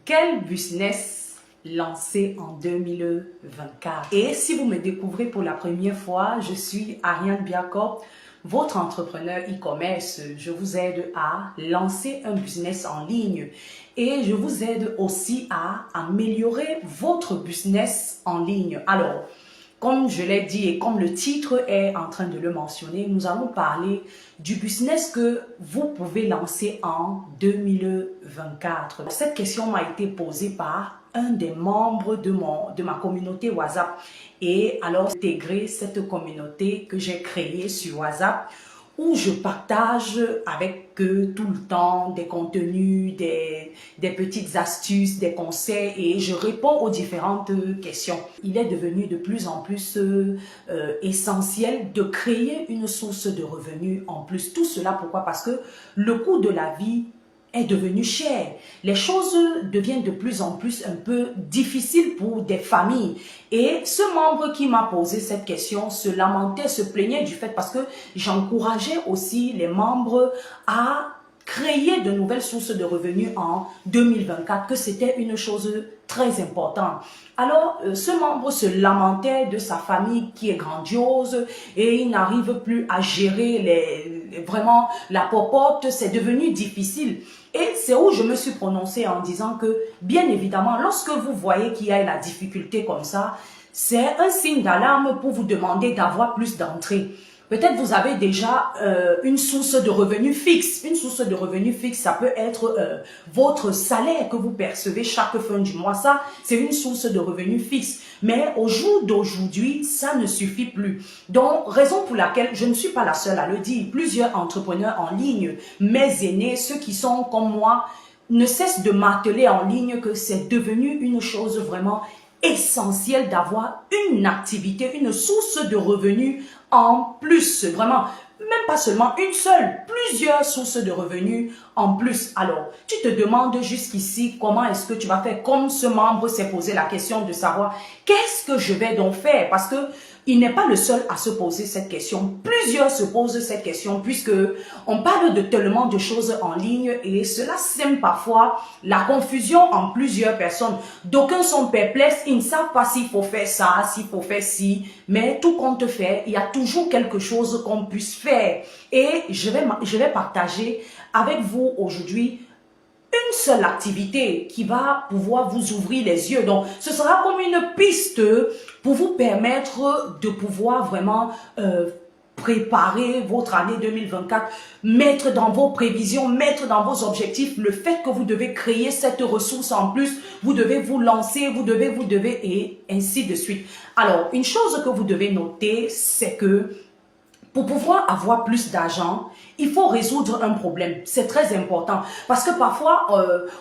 Quel business lancer en 2024? Et si vous me découvrez pour la première fois, je suis Ariane Biakop, votre entrepreneur e-commerce. Je vous aide à lancer un business en ligne et je vous aide aussi à améliorer votre business en ligne. Alors, comme je l'ai dit et comme le titre est en train de le mentionner, nous allons parler du business que vous pouvez lancer en 2024. Cette question m'a été posée par un des membres de ma communauté WhatsApp. Et alors, j'ai intégré cette communauté que j'ai créée sur WhatsApp où je partage avec eux tout le temps des contenus, des petites astuces, des conseils et je réponds aux différentes questions. Il est devenu de plus en plus essentiel de créer une source de revenus en plus. Tout cela, pourquoi? Parce que le coût de la vie est devenu cher. Les choses deviennent de plus en plus un peu difficiles pour des familles. Et ce membre qui m'a posé cette question se lamentait, se plaignait du fait parce que j'encourageais aussi les membres à créer de nouvelles sources de revenus en 2024, que c'était une chose très importante. Alors, ce membre se lamentait de sa famille qui est grandiose et il n'arrive plus à gérer vraiment la popote, c'est devenu difficile. Et c'est où je me suis prononcée en disant que, bien évidemment, lorsque vous voyez qu'il y a la difficulté comme ça, c'est un signe d'alarme pour vous demander d'avoir plus d'entrées. Peut-être vous avez déjà une source de revenus fixe. Une source de revenus fixe, ça peut être votre salaire que vous percevez chaque fin du mois. Ça, c'est une source de revenus fixe. Mais au jour d'aujourd'hui, ça ne suffit plus. Donc, raison pour laquelle je ne suis pas la seule à le dire. Plusieurs entrepreneurs en ligne, mes aînés, ceux qui sont comme moi, ne cessent de marteler en ligne que c'est devenu une chose vraiment essentiel d'avoir une activité, une source de revenus en plus. Vraiment, même pas seulement une seule, plusieurs sources de revenus en plus. Alors, tu te demandes jusqu'ici comment est-ce que tu vas faire, comme ce membre s'est posé la question de savoir qu'est-ce que je vais donc faire, parce que il n'est pas le seul à se poser cette question. Plusieurs se posent cette question puisque on parle de tellement de choses en ligne et cela sème parfois la confusion en plusieurs personnes. D'aucuns sont perplexes, ils ne savent pas s'il faut faire ça, s'il faut faire ci, mais tout compte fait, il y a toujours quelque chose qu'on puisse faire. Et je vais partager avec vous aujourd'hui une seule activité qui va pouvoir vous ouvrir les yeux. Donc, ce sera comme une piste pour vous permettre de pouvoir vraiment préparer votre année 2024, mettre dans vos prévisions, mettre dans vos objectifs le fait que vous devez créer cette ressource en plus, vous devez vous lancer, vous devez, et ainsi de suite. Alors, une chose que vous devez noter, c'est que pour pouvoir avoir plus d'argent, il faut résoudre un problème. C'est très important parce que parfois,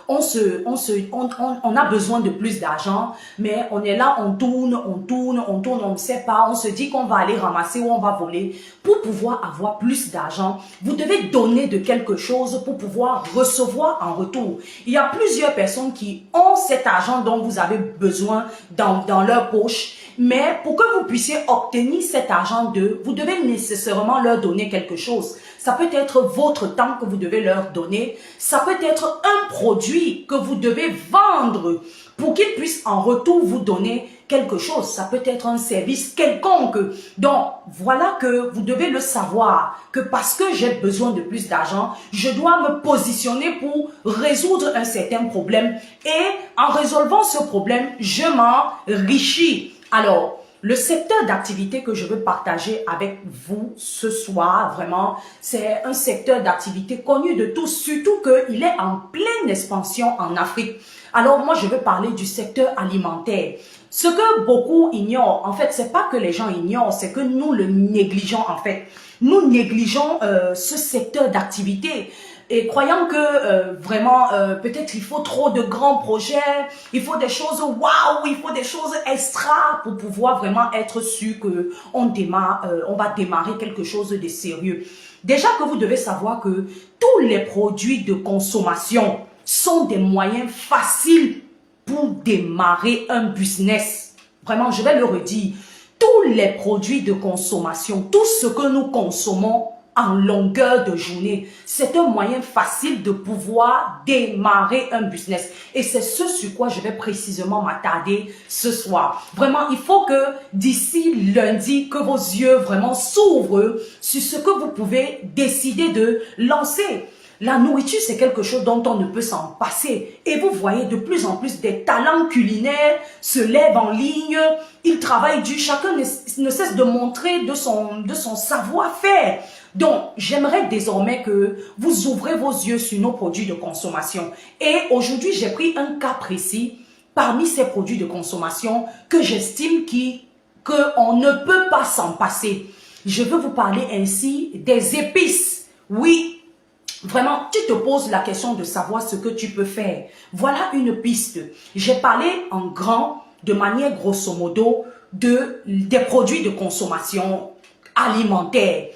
on a besoin de plus d'argent, mais on est là, on tourne, on ne sait pas, on se dit qu'on va aller ramasser ou on va voler. Pour pouvoir avoir plus d'argent, vous devez donner de quelque chose pour pouvoir recevoir en retour. Il y a plusieurs personnes qui ont cet argent dont vous avez besoin dans leur poche. Mais pour que vous puissiez obtenir cet argent d'eux, vous devez nécessairement leur donner quelque chose. Ça peut être votre temps que vous devez leur donner. Ça peut être un produit que vous devez vendre pour qu'ils puissent en retour vous donner quelque chose. Ça peut être un service quelconque. Donc, voilà que vous devez le savoir, que parce que j'ai besoin de plus d'argent, je dois me positionner pour résoudre un certain problème. Et en résolvant ce problème, je m'enrichis. Alors, le secteur d'activité que je veux partager avec vous ce soir, vraiment, c'est un secteur d'activité connu de tous, surtout qu'il est en pleine expansion en Afrique. Alors, moi, je veux parler du secteur alimentaire. Ce que beaucoup ignorent, en fait, c'est pas que les gens ignorent, c'est que nous le négligeons, en fait. Nous négligeons ce secteur d'activité. Et croyant que vraiment, peut-être il faut trop de grands projets, il faut des choses waouh, il faut des choses extra pour pouvoir vraiment être sûr que on va démarrer quelque chose de sérieux. Déjà que vous devez savoir que tous les produits de consommation sont des moyens faciles pour démarrer un business. Vraiment, je vais le redire. Tous les produits de consommation, tout ce que nous consommons en longueur de journée. C'est un moyen facile de pouvoir démarrer un business. Et c'est ce sur quoi je vais précisément m'attarder ce soir. Vraiment, il faut que d'ici lundi, que vos yeux vraiment s'ouvrent sur ce que vous pouvez décider de lancer. La nourriture, c'est quelque chose dont on ne peut s'en passer. Et vous voyez de plus en plus des talents culinaires se lèvent en ligne. Ils travaillent dur. Chacun ne cesse de montrer de son savoir-faire. Donc, j'aimerais désormais que vous ouvrez vos yeux sur nos produits de consommation. Et aujourd'hui, j'ai pris un cas précis parmi ces produits de consommation que j'estime qu'on ne peut pas s'en passer. Je veux vous parler ainsi des épices. Oui. Vraiment, tu te poses la question de savoir ce que tu peux faire. Voilà une piste. J'ai parlé en grand, de manière grosso modo, des produits de consommation alimentaire.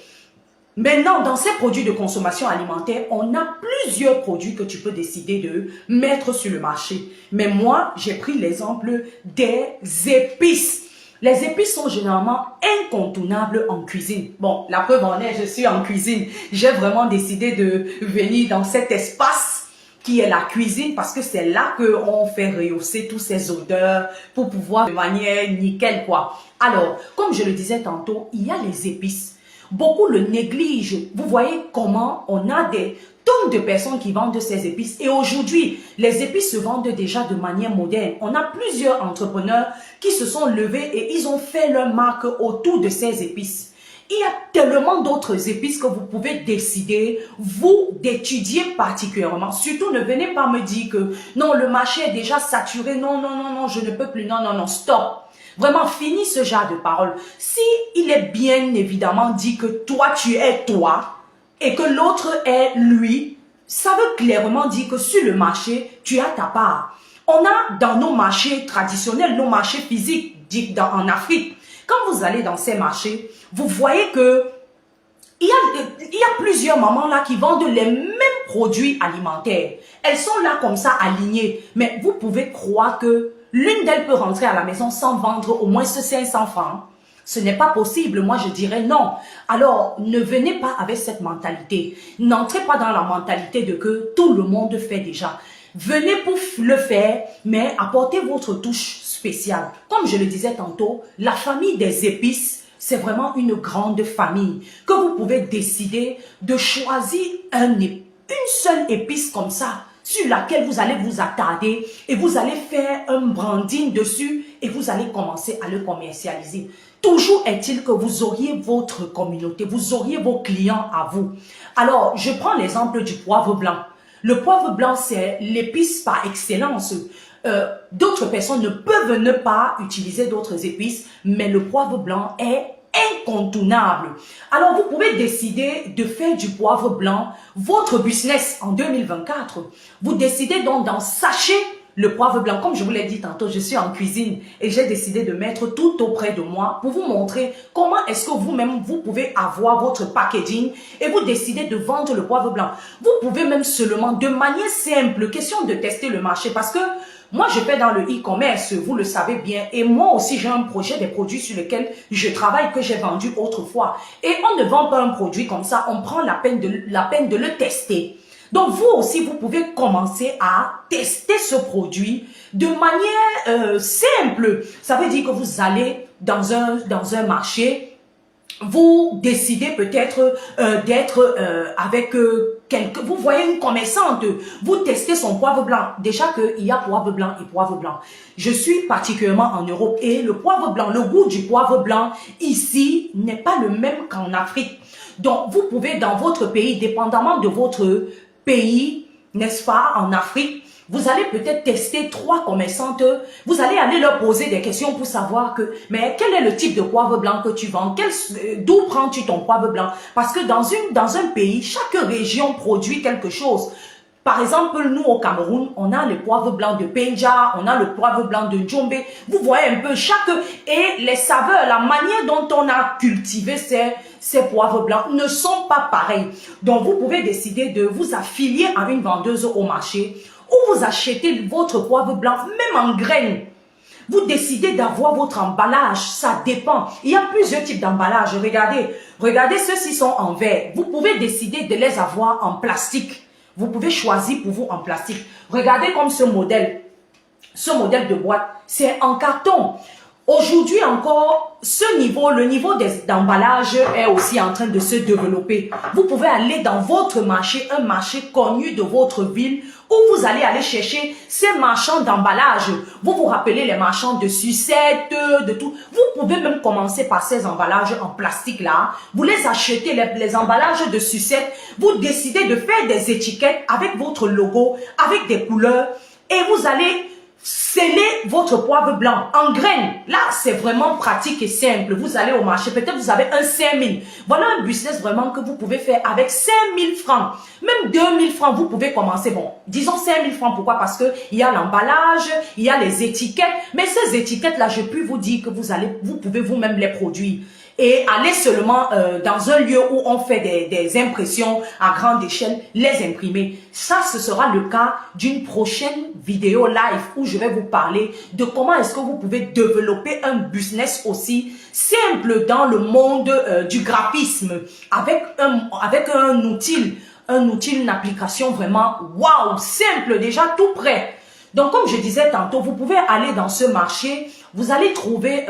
Maintenant, dans ces produits de consommation alimentaire, on a plusieurs produits que tu peux décider de mettre sur le marché. Mais moi, j'ai pris l'exemple des épices. Les épices sont généralement incontournables en cuisine. Bon, la preuve en est, je suis en cuisine. J'ai vraiment décidé de venir dans cet espace qui est la cuisine parce que c'est là qu'on fait rehausser toutes ces odeurs pour pouvoir de manière nickel quoi. Alors, comme je le disais tantôt, il y a les épices. Beaucoup le négligent. Vous voyez comment on a des tonnes de personnes qui vendent ces épices. Et aujourd'hui, les épices se vendent déjà de manière moderne. On a plusieurs entrepreneurs qui se sont levés et ils ont fait leur marque autour de ces épices. Il y a tellement d'autres épices que vous pouvez décider, vous, d'étudier particulièrement. Surtout, ne venez pas me dire que non, le marché est déjà saturé. Non, non, non, non, je ne peux plus. Non, non, non, stop. Vraiment, finis ce genre de paroles. Si il est bien évidemment dit que toi, tu es toi et que l'autre est lui, ça veut clairement dire que sur le marché, tu as ta part. On a dans nos marchés traditionnels, nos marchés physiques, dit en Afrique, quand vous allez dans ces marchés, vous voyez que il y a plusieurs mamans là qui vendent les mêmes produits alimentaires. Elles sont là comme ça alignées, mais vous pouvez croire que l'une d'elles peut rentrer à la maison sans vendre au moins ce 500 francs. Ce n'est pas possible, moi je dirais non. Alors, ne venez pas avec cette mentalité. N'entrez pas dans la mentalité de que tout le monde fait déjà. Venez pour le faire, mais apportez votre touche spéciale. Comme je le disais tantôt, la famille des épices, c'est vraiment une grande famille que vous pouvez décider de choisir une seule épice comme ça, sur laquelle vous allez vous attarder et vous allez faire un branding dessus et vous allez commencer à le commercialiser. Toujours est-il que vous auriez votre communauté, vous auriez vos clients à vous. Alors, je prends l'exemple du poivre blanc. Le poivre blanc, c'est l'épice par excellence. D'autres personnes ne peuvent ne pas utiliser d'autres épices, mais le poivre blanc est incontournable. Alors, vous pouvez décider de faire du poivre blanc votre business en 2024. Vous décidez donc d'en sachet le poivre blanc. Comme je vous l'ai dit tantôt, je suis en cuisine et j'ai décidé de mettre tout auprès de moi pour vous montrer comment est-ce que vous-même, vous pouvez avoir votre packaging et vous décidez de vendre le poivre blanc. Vous pouvez même seulement, de manière simple, question de tester le marché parce que moi, je fais dans le e-commerce, vous le savez bien, et moi aussi, j'ai un projet, des produits sur lesquels je travaille, que j'ai vendu autrefois. Et on ne vend pas un produit comme ça, on prend la peine de le tester. Donc, vous aussi, vous pouvez commencer à tester ce produit de manière simple. Ça veut dire que vous allez dans un marché, vous décidez peut-être d'être avec quelqu'un, vous voyez une commerçante, vous testez son poivre blanc. Déjà qu'il y a poivre blanc et poivre blanc. Je suis particulièrement en Europe et le poivre blanc, le goût du poivre blanc ici n'est pas le même qu'en Afrique. Donc, vous pouvez dans votre pays, dépendamment de votre pays, n'est-ce pas, en Afrique, vous allez peut-être tester 3 commerçantes, vous allez aller leur poser des questions pour savoir que, mais quel est le type de poivre blanc que tu vends, d'où prends-tu ton poivre blanc? Parce que dans un pays, chaque région produit quelque chose. Par exemple, nous au Cameroun, on a le poivre blanc de Penja, on a le poivre blanc de Djombe. Vous voyez un peu et les saveurs, la manière dont on a cultivé ces poivres blancs ne sont pas pareils. Donc, vous pouvez décider de vous affilier à une vendeuse au marché ou vous achetez votre poivre blanc, même en graines. Vous décidez d'avoir votre emballage, ça dépend. Il y a plusieurs types d'emballage. Regardez ceux-ci sont en verre. Vous pouvez décider de les avoir en plastique. Vous pouvez choisir pour vous en plastique. Regardez comme ce modèle de boîte, c'est en carton. Aujourd'hui encore, le niveau d'emballage est aussi en train de se développer. Vous pouvez aller dans votre marché, un marché connu de votre ville, où vous allez aller chercher ces marchands d'emballage. Vous vous rappelez les marchands de sucettes, de tout. Vous pouvez même commencer par ces emballages en plastique là. Vous les achetez, les emballages de sucettes. Vous décidez de faire des étiquettes avec votre logo, avec des couleurs. Et vous allez sceller votre poivre blanc en graines. Là, c'est vraiment pratique et simple. Vous allez au marché, peut-être vous avez un 5 000. Voilà un business vraiment que vous pouvez faire avec 5 000 francs. Même 2 000 francs, vous pouvez commencer. Bon, disons 5 000 francs. Pourquoi? Parce que il y a l'emballage, il y a les étiquettes. Mais ces étiquettes-là, je peux vous dire que vous pouvez vous-même les produire. Et aller seulement dans un lieu où on fait des impressions à grande échelle, les imprimer. Ça, ce sera le cas d'une prochaine vidéo live où je vais vous parler de comment est-ce que vous pouvez développer un business aussi simple dans le monde du graphisme avec un outil, une application vraiment waouh, simple, déjà tout prêt. Donc, comme je disais tantôt, vous pouvez aller dans ce marché, vous allez trouver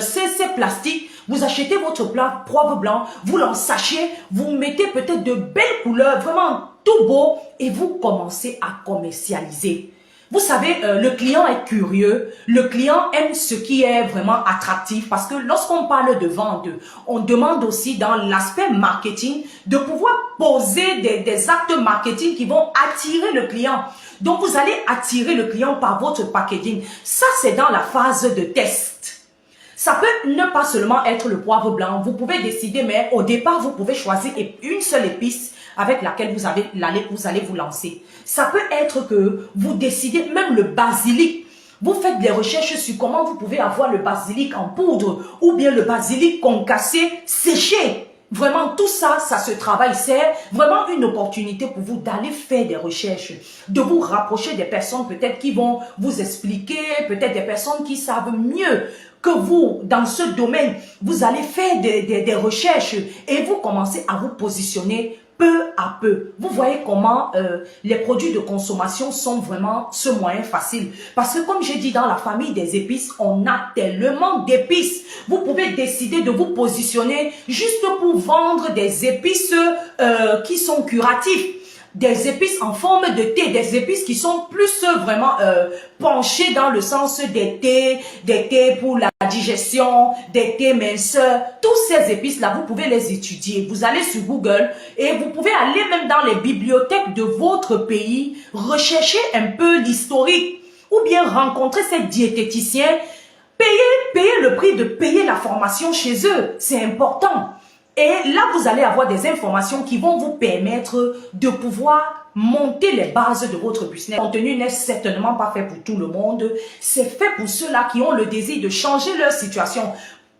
ces plastiques, vous achetez votre poivre blanc, vous l'ensachez, vous mettez peut-être de belles couleurs, vraiment tout beau, et vous commencez à commercialiser. Vous savez, le client est curieux, le client aime ce qui est vraiment attractif, parce que lorsqu'on parle de vente, on demande aussi dans l'aspect marketing de pouvoir poser des actes marketing qui vont attirer le client. Donc vous allez attirer le client par votre packaging. Ça, c'est dans la phase de test. Ça peut ne pas seulement être le poivre blanc. Vous pouvez décider, mais au départ, vous pouvez choisir une seule épice avec laquelle vous allez vous lancer. Ça peut être que vous décidez, même le basilic. Vous faites des recherches sur comment vous pouvez avoir le basilic en poudre ou bien le basilic concassé, séché. Vraiment, tout ça, ça se travaille. C'est vraiment une opportunité pour vous d'aller faire des recherches, de vous rapprocher des personnes peut-être qui vont vous expliquer, peut-être des personnes qui savent mieux que vous, dans ce domaine. Vous allez faire des recherches et vous commencez à vous positionner peu à peu. Vous voyez comment les produits de consommation sont vraiment ce moyen facile. Parce que comme j'ai dit, dans la famille des épices, on a tellement d'épices. Vous pouvez décider de vous positionner juste pour vendre des épices qui sont curatives. Des épices en forme de thé, des épices qui sont plus vraiment penchées dans le sens des thés pour la digestion, des thés minceurs. Tous ces épices-là, vous pouvez les étudier. Vous allez sur Google et vous pouvez aller même dans les bibliothèques de votre pays, rechercher un peu l'historique ou bien rencontrer ces diététiciens, payer le prix de payer la formation chez eux. C'est important. Et là, vous allez avoir des informations qui vont vous permettre de pouvoir monter les bases de votre business. Le contenu n'est certainement pas fait pour tout le monde. C'est fait pour ceux-là qui ont le désir de changer leur situation.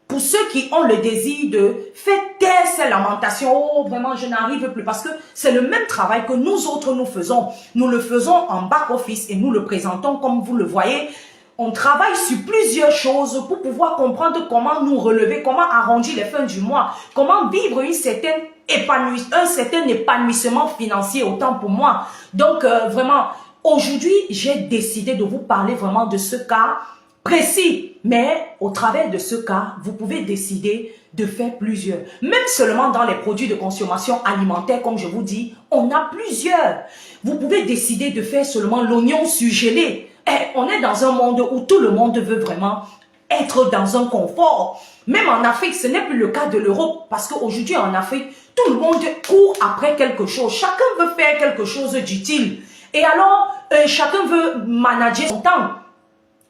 Pour ceux qui ont le désir de faire taire ces lamentations. Oh, vraiment, je n'arrive plus. Parce que c'est le même travail que nous autres, nous faisons. Nous le faisons en back-office et nous le présentons comme vous le voyez. On travaille sur plusieurs choses pour pouvoir comprendre comment nous relever, comment arrondir les fins du mois, comment vivre un certain épanouissement financier autant pour moi. Donc vraiment, aujourd'hui, j'ai décidé de vous parler vraiment de ce cas précis. Mais au travers de ce cas, vous pouvez décider de faire plusieurs. Même seulement dans les produits de consommation alimentaire, comme je vous dis, on a plusieurs. Vous pouvez décider de faire seulement l'oignon surgelé. On est dans un monde où tout le monde veut vraiment être dans un confort. Même en Afrique, ce n'est plus le cas de l'Europe. Parce qu'aujourd'hui, en Afrique, tout le monde court après quelque chose. Chacun veut faire quelque chose d'utile. Et alors, chacun veut manager son temps.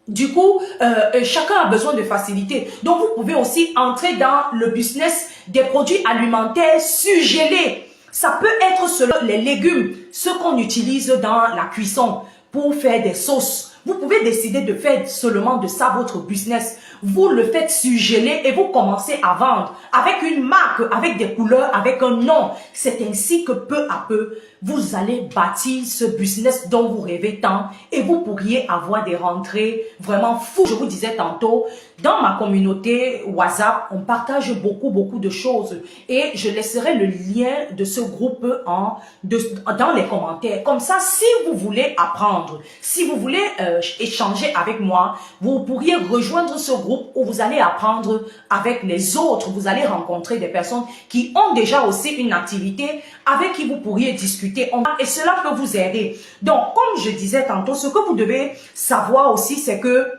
Du coup, chacun a besoin de facilité. Donc, vous pouvez aussi entrer dans le business des produits alimentaires surgelés. Ça peut être selon les légumes, ce qu'on utilise dans la cuisson pour faire des sauces, Vous pouvez décider de faire seulement de ça votre business. Vous le faites surgeler et vous commencez à vendre avec une marque, avec des couleurs, avec un nom. C'est ainsi que peu à peu, vous allez bâtir ce business dont vous rêvez tant et vous pourriez avoir des rentrées vraiment fous. Je vous disais tantôt, dans ma communauté WhatsApp, on partage beaucoup de choses et je laisserai le lien de ce groupe dans les commentaires. Comme ça, si vous voulez apprendre, si vous voulez échanger avec moi, vous pourriez rejoindre ce groupe où vous allez apprendre avec les autres. Vous allez rencontrer des personnes qui ont déjà aussi une activité avec qui vous pourriez discuter et cela peut vous aider. Donc, comme je disais tantôt, ce que vous devez savoir aussi, c'est que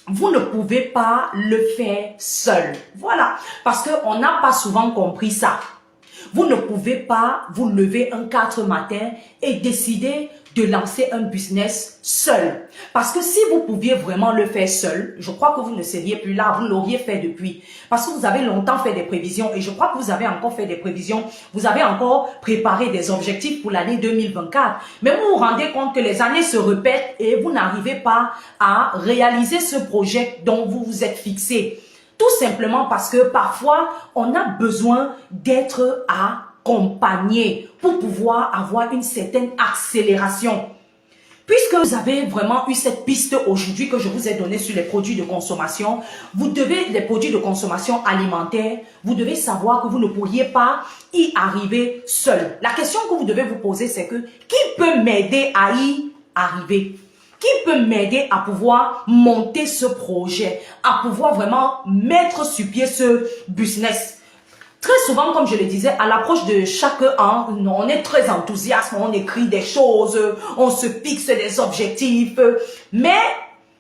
vous ne pouvez pas le faire seul. Voilà, parce qu'on n'a pas souvent compris ça. Vous ne pouvez pas vous lever un 4 matin et décider de lancer un business seul. Parce que si vous pouviez vraiment le faire seul, je crois que vous ne seriez plus là, vous l'auriez fait depuis. Parce que vous avez longtemps fait des prévisions et je crois que vous avez encore fait des prévisions, vous avez encore préparé des objectifs pour l'année 2024. Mais vous vous rendez compte que les années se répètent et vous n'arrivez pas à réaliser ce projet dont vous vous êtes fixé. Tout simplement parce que parfois, on a besoin d'être accompagné pour pouvoir avoir une certaine accélération. Puisque vous avez vraiment eu cette piste aujourd'hui que je vous ai donnée sur les produits de consommation, les produits de consommation alimentaire, vous devez savoir que vous ne pourriez pas y arriver seul. La question que vous devez vous poser, c'est que qui peut m'aider à y arriver? Qui peut m'aider à pouvoir monter ce projet, à pouvoir vraiment mettre sur pied ce business? Très souvent, comme je le disais, à l'approche de chaque an, on est très enthousiaste, on écrit des choses, on se fixe des objectifs. Mais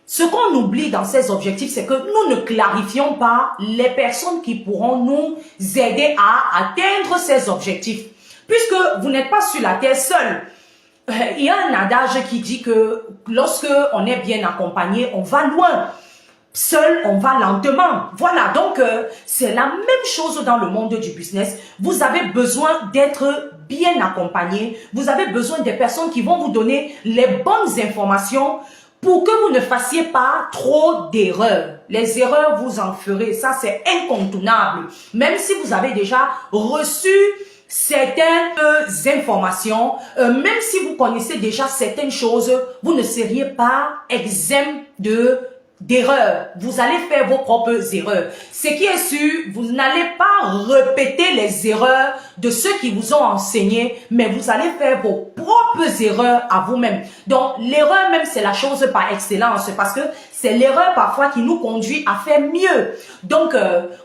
ce qu'on oublie dans ces objectifs, c'est que nous ne clarifions pas les personnes qui pourront nous aider à atteindre ces objectifs. Puisque vous n'êtes pas sur la terre seul. Il y a un adage qui dit que lorsque on est bien accompagné, on va loin. Seul, on va lentement. Voilà, donc c'est la même chose dans le monde du business. Vous avez besoin d'être bien accompagné. Vous avez besoin des personnes qui vont vous donner les bonnes informations pour que vous ne fassiez pas trop d'erreurs. Les erreurs, vous en ferez. Ça, c'est incontournable. Même si vous avez déjà reçu certaines informations, même si vous connaissez déjà certaines choses, vous ne seriez pas exempt d'erreurs. Vous allez faire vos propres erreurs. Ce qui est sûr, vous n'allez pas répéter les erreurs de ceux qui vous ont enseigné, mais vous allez faire vos propres erreurs à vous-même. Donc, l'erreur même, c'est la chose par excellence parce que c'est l'erreur parfois qui nous conduit à faire mieux. Donc,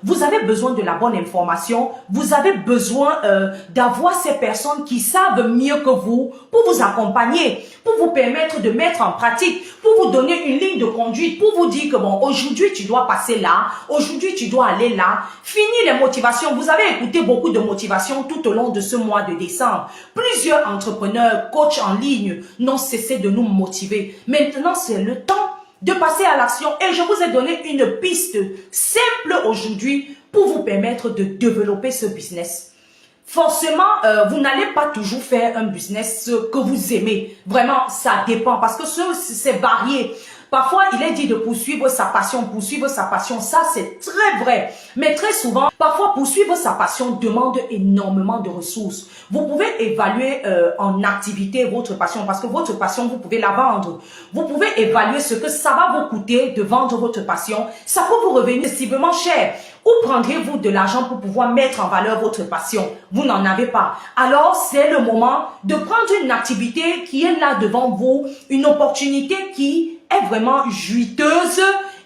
vous avez besoin de la bonne information. Vous avez besoin d'avoir ces personnes qui savent mieux que vous pour vous accompagner, pour vous permettre de mettre en pratique, pour vous donner une ligne de conduite, pour vous dire que bon, aujourd'hui, tu dois passer là, aujourd'hui, tu dois aller là. Fini les motivations. Vous avez écouté beaucoup de motivations tout au long de ce mois de décembre. Plusieurs entrepreneurs, coachs en ligne n'ont cessé de nous motiver. Maintenant, c'est le temps de passer à l'action et je vous ai donné une piste simple aujourd'hui pour vous permettre de développer ce business. Forcément, vous n'allez pas toujours faire un business que vous aimez. Vraiment, ça dépend parce que c'est varié. Parfois, il est dit de poursuivre sa passion. Poursuivre sa passion, ça c'est très vrai. Mais très souvent, parfois poursuivre sa passion demande énormément de ressources. Vous pouvez évaluer en activité votre passion parce que votre passion, vous pouvez la vendre. Vous pouvez évaluer ce que ça va vous coûter de vendre votre passion. Ça peut vous revenir excessivement cher. Où prendrez-vous de l'argent pour pouvoir mettre en valeur votre passion? Vous n'en avez pas. Alors, c'est le moment de prendre une activité qui est là devant vous, une opportunité qui est vraiment juteuse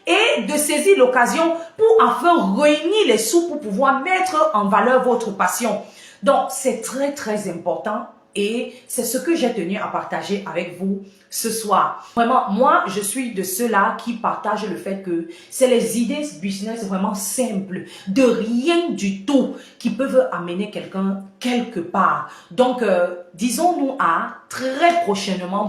et de saisir l'occasion pour enfin réunir les sous pour pouvoir mettre en valeur votre passion. Donc, c'est très important et c'est ce que j'ai tenu à partager avec vous ce soir. Vraiment, moi, je suis de ceux-là qui partagent le fait que c'est les idées business vraiment simples, de rien du tout, qui peuvent amener quelqu'un quelque part. Donc, disons-nous à très prochainement